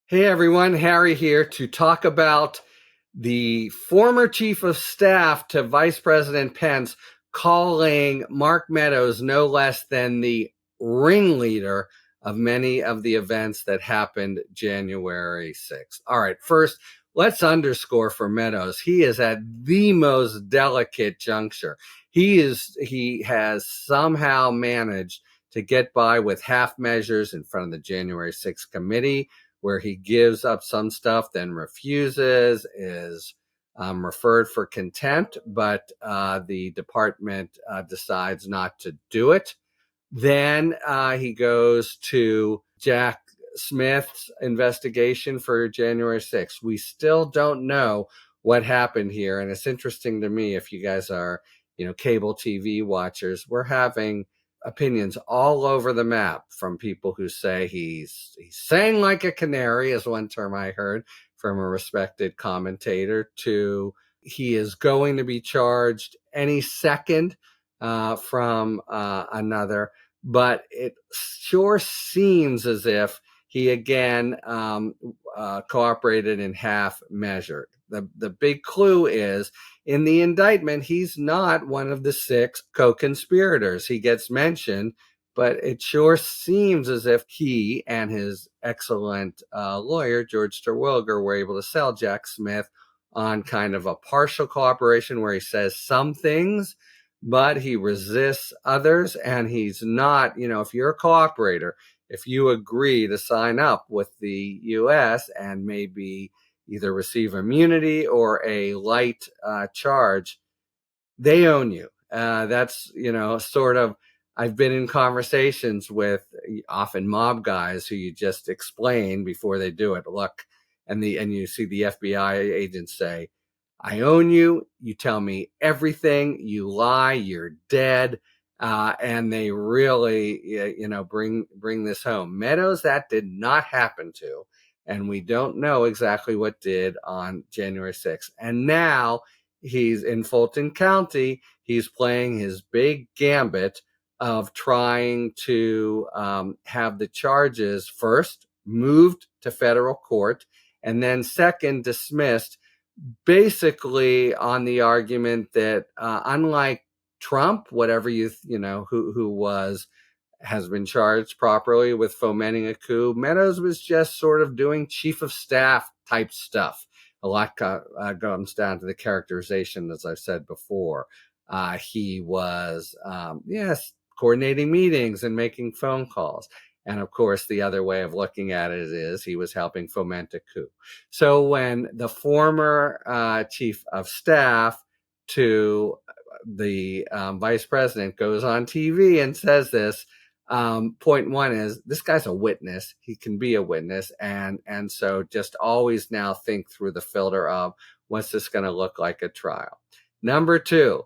Hey everyone, Harry here to talk about the former chief of staff to Vice President Pence calling Mark Meadows no less than the ringleader of many of the events that happened January 6th. All right, first, let's underscore for Meadows, he is at the most delicate juncture. He has somehow managed to get by with half measures in front of the January 6th committee, where he gives up some stuff, then refuses, is referred for contempt, but the department decides not to do it. Then he goes to Jack Smith's investigation for January 6th. We still don't know what happened here. And it's interesting to me, if you guys are, cable TV watchers, we're having opinions all over the map from people who say he's sang like a canary, is one term I heard from a respected commentator, to he is going to be charged any second from another. But it sure seems as if he again cooperated in half measure. The big clue is, in the indictment, he's not one of the 6 co-conspirators. He gets mentioned, but it sure seems as if he and his excellent lawyer, George Terwilliger, were able to sell Jack Smith on kind of a partial cooperation where he says some things, but he resists others. And he's not, if you're a cooperator, if you agree to sign up with the U.S. and maybe either receive immunity or a light charge, they own you. That's, sort of, I've been in conversations with often mob guys who you just explain before they do it. Look, and you see the FBI agents say, I own you. You tell me everything. You lie. You're dead. And they really, bring this home. Meadows, that did not happen to. And we don't know exactly what did on January 6th. And now he's in Fulton County. He's playing his big gambit of trying to have the charges first moved to federal court and then second dismissed, basically on the argument that unlike Trump, whatever who has been charged properly with fomenting a coup, Meadows was just sort of doing chief of staff type stuff. A lot comes down to the characterization, as I've said before. He was, coordinating meetings and making phone calls. And of course, the other way of looking at it is he was helping foment a coup. So when the former chief of staff to the vice president goes on TV and says this, point one is, this guy's a witness. He can be a witness. And so just always now think through the filter of, what's this going to look like at trial? Number two,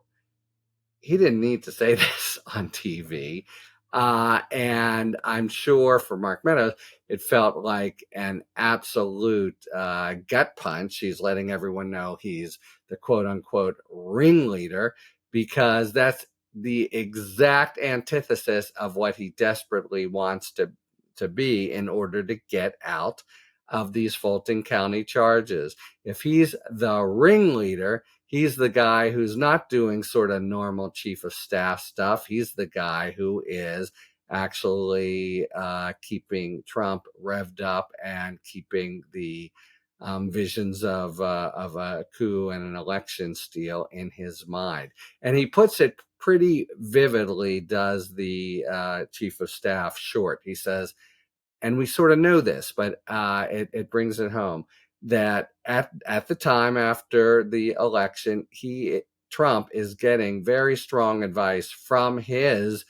he didn't need to say this on TV. And I'm sure for Mark Meadows, it felt like an absolute gut punch. He's letting everyone know he's the quote unquote ringleader, because that's the exact antithesis of what he desperately wants to be in order to get out of these Fulton County charges. If he's the ringleader, he's the guy who's not doing sort of normal chief of staff stuff. He's the guy who is actually keeping Trump revved up and keeping the visions of a coup and an election steal in his mind. And he puts it pretty vividly, does the chief of staff Short. He says, and we sort of know this, but it brings it home, that at the time after the election, Trump is getting very strong advice from his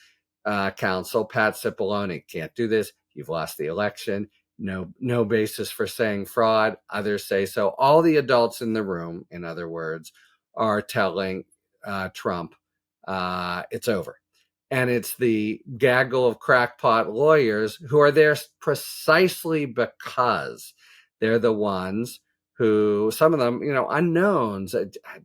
counsel, Pat Cipollone. Can't do this. You've lost the election. No basis for saying fraud. Others say so. All the adults in the room, in other words, are telling Trump it's over. And it's the gaggle of crackpot lawyers who are there precisely because they're the ones who, some of them, unknowns,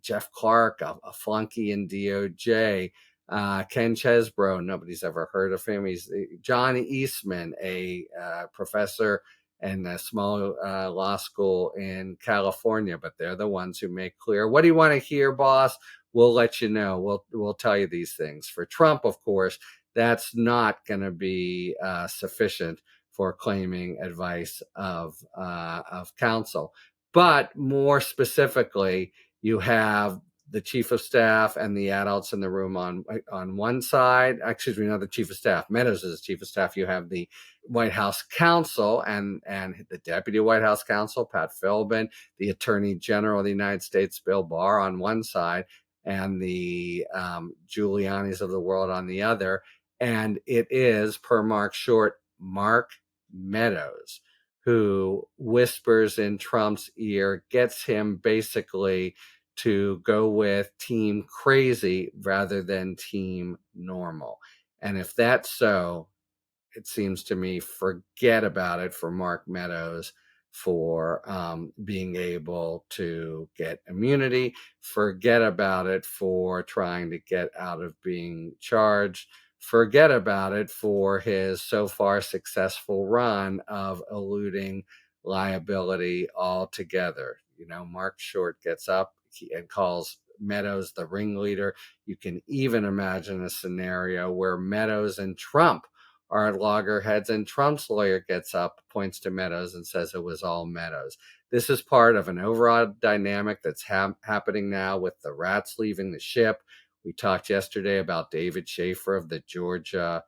Jeff Clark, a flunky in DOJ, Ken Chesbro, nobody's ever heard of him. He's John Eastman, a professor and a small law school in California, but they're the ones who make clear, what do you want to hear, boss? We'll let you know. We'll tell you these things. For Trump, of course, that's not going to be sufficient for claiming advice of counsel. But more specifically, you have the chief of staff and the adults in the room on one side. Excuse me, not the chief of staff. Meadows is the chief of staff. You have the White House counsel and the deputy White House counsel, Pat Philbin, the Attorney General of the United States, Bill Barr, on one side, and the Giulianis of the world on the other. And it is, per Mark Short, Mark Meadows who whispers in Trump's ear, gets him basically to go with team crazy rather than team normal. And if that's so, it seems to me, forget about it for Mark Meadows for being able to get immunity. Forget about it for trying to get out of being charged. Forget about it for his so far successful run of eluding liability altogether. You know, Mark Short gets up and calls Meadows the ringleader. You can even imagine a scenario where Meadows and Trump are at loggerheads, and Trump's lawyer gets up, points to Meadows, and says it was all Meadows. This is part of an overall dynamic that's happening now with the rats leaving the ship. We talked yesterday about David Schaefer of the Georgia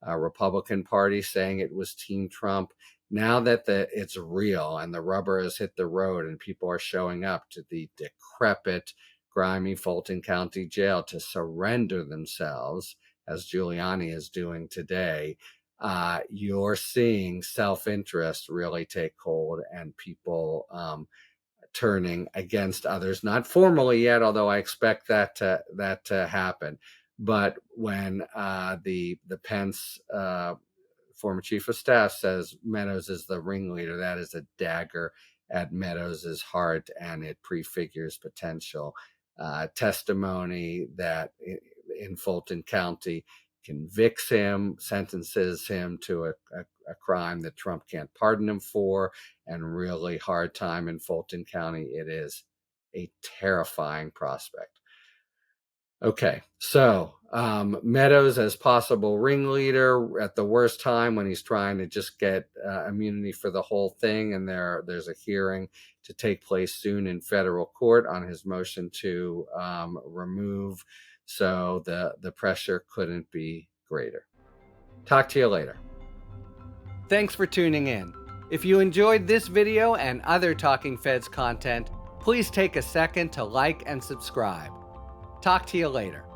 Republican Party saying it was Team Trump. Now that it's real and the rubber has hit the road and people are showing up to the decrepit, grimy Fulton County jail to surrender themselves, as Giuliani is doing today, you're seeing self-interest really take hold and people turning against others. Not formally yet, although I expect that to happen. But when the Pence former chief of staff says Meadows is the ringleader, that is a dagger at Meadows's heart, and it prefigures potential testimony that in Fulton County convicts him, sentences him to a crime that Trump can't pardon him for, and really hard time in Fulton County. It is a terrifying prospect. Okay, so Meadows as possible ringleader at the worst time when he's trying to just get immunity for the whole thing, and there's a hearing to take place soon in federal court on his motion to remove. So the pressure couldn't be greater. Talk to you later. Thanks for tuning in. If you enjoyed this video and other Talking Feds content, please take a second to like and subscribe. Talk to you later.